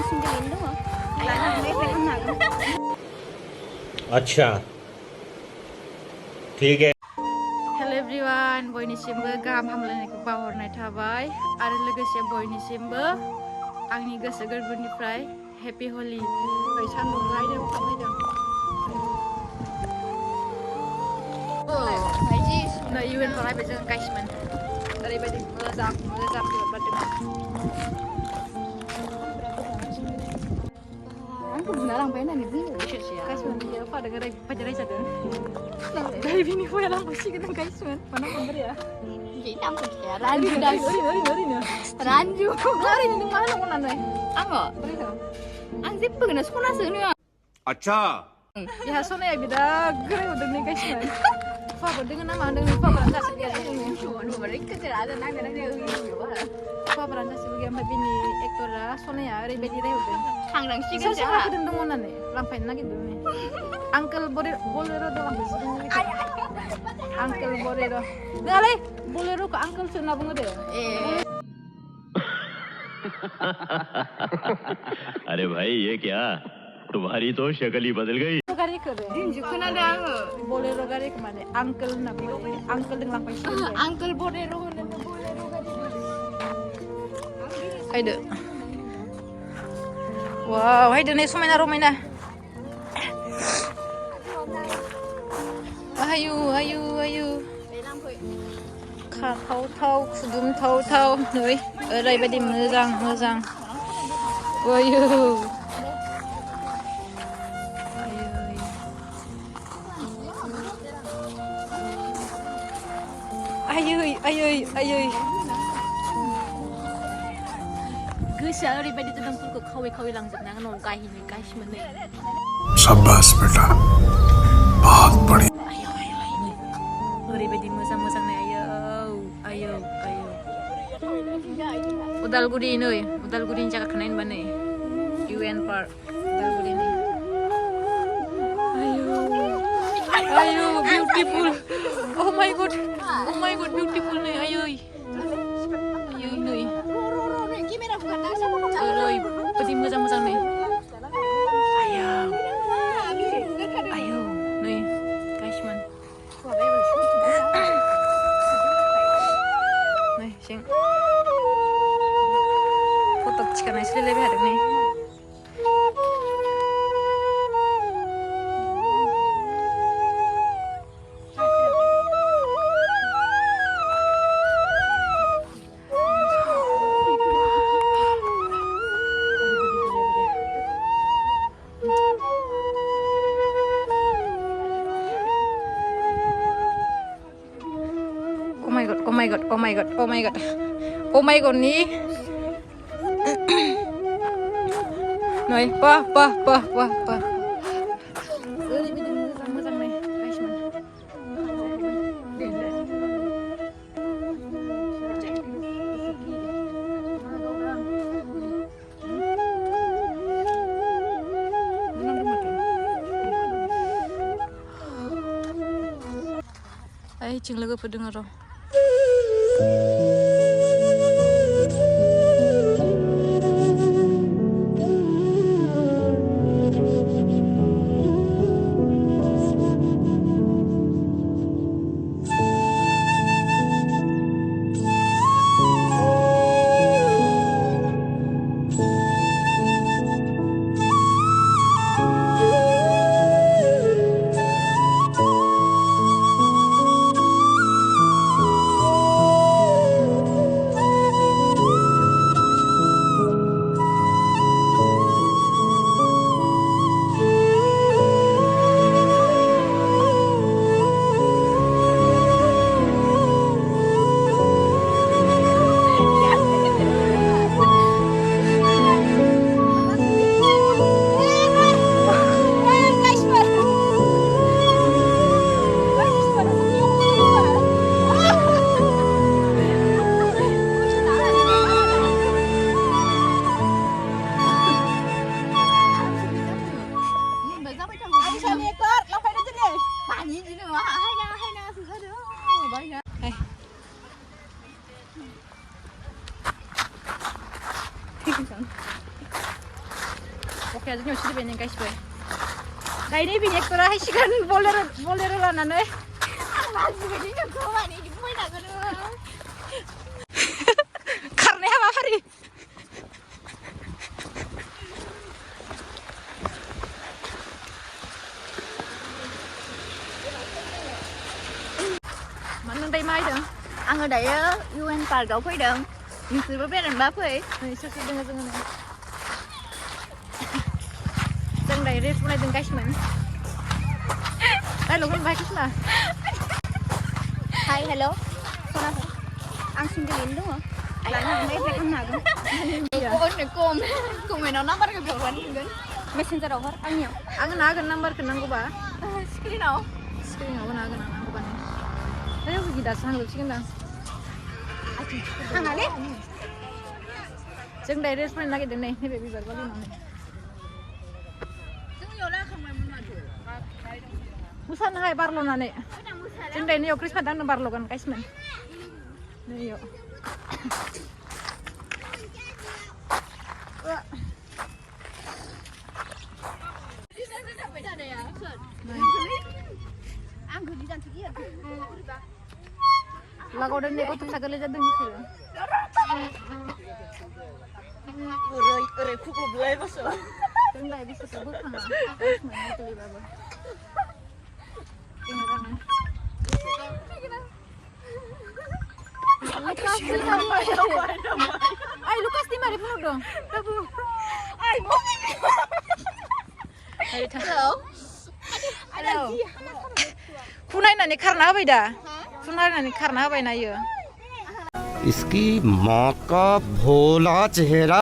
langsung jalan dong. अच्छा ठीक है Hello everyone, बयनिसिमबो गाहाम हामलायनायखौ बावहरनाय थाबाय आरो लोगोसे बयनिसिमबो आंनि गोसो गोरबोनिफ्राय हेपि हलि। सान्दुं गायदों खालामदों। नै इउएन फरायबाय जों गाइसमोन। ओरैबायदि मोजां मोजां बारदों। आंखौ बुना लांबाय होननानै बुङो गाइसमोन बियो फादों ओरैबायदि रायजादों। Dari bini gue lang masih kita guys man. Mana nomor ya? Jadi tampil ya. Ranju dah. Ranju. Lari ni mana mau nanti? Anggo. Ang zip pengen sekolah sini. अच्छा Ya soalnya ya beda gue udah nih guys man. Favorit dengan nama dengan favorit nasi biar ini. Cuma dua mereka ada nang Favorit nasi biar mbak bini ekora soalnya ya ribet dia udah. Hangrang sih kan Saya aku dendam mana nih? Lampain lagi dulu nih. Uncle bolero doang di sini. Uncle bolero. Dale, bolero ke uncle sudah bunga deh. अरे भाई ये क्या तुम्हारी तो शक्ल ही बदल गई Gari kere. Junjukkan ada anggo. Bolero gari kemana? Uncle nak boleh. Uncle dengan lampai sini. Uncle bolero bolero gadi. Haydi. Wow, haydi nih sumena rumena. Ayo, ayo, ayo. Tahu-tahu, kudung tahu-tahu. Nih, oरैबायदि मोजां मोजां. Ayo. Ayoy, ayoy, ayoy. Gosoआ ओरैबायदि दोनफोरखौ खावै लांजोबना उनाव गायहैनो गायसिमोन नै शाबाश बेटा बहुत बढ़िया ओरैबायदि मोजां मोजां नै आयौ उदालगुरि नै उदालगुरिनि जायगाखौ नायनोबा नै इउएन पार्क उदालगुरिनि आयौ beautiful oh my god beautiful nih ayoy nih oरैबायदि मोजां nih ayo nih guysman nih sing foto थिखानाय सोलायबाय थादों nih oh my god nih Noi, wah oरैबायदि मोजां nih guysman जों लोगोफोर दङ र' बिखाया जोंनियाव सिरिबाय नों गासिबो दायो बिनि एक्टरा हायसिगोन बलेर' लानानै खारनाय हाबाफारि मानो दायो मा आयदों आङो दायो UN पार्कआव फैदों नोंसोरबो बेरायनोबा फै नै सोर सोर दङ जोङो नै जों दायो रेस्ट बनायदों गासिमोन डायलग होनबाय किसना हाय हेल' खोनाखै आं सिंगेलैनो दङ लानो हागोन एप्लाइ खालामनो हागोन कमेन्टआव नाम्बारखौ बिहरबानो मोनगोन मेसेन्जाराव हर आंनियाव आं होनो हागोन नाम्बारखौ नांगौबा स्क्रिनाव होनो हागोन आं नांगौबानो है गिदारसो थांजोबसिगोन दां थाङालै जों दायो रेस्ट बनायनो नागिरदों नै नैबे बिबार बागानावनो मोसानो हाय बारल'नानै जों दायो नैयाव क्रिसमास दांनो बारल'गोन गासिमोन नैयाव लागावदों नै गथ'सा गोरलै जादों बिसोरो ओरै खुगुबलायबासो जों दायो बिसोरखौ बोखाङा गासिमोन गोरलैबाबो Ay, Lucas, di mari puno dong. Tabu. Ay, mami. Ayo, Hello. Hello. Punai nani karena apa ida? Punai nani karena apa ina yo? इसकी माँ का भोला चेहरा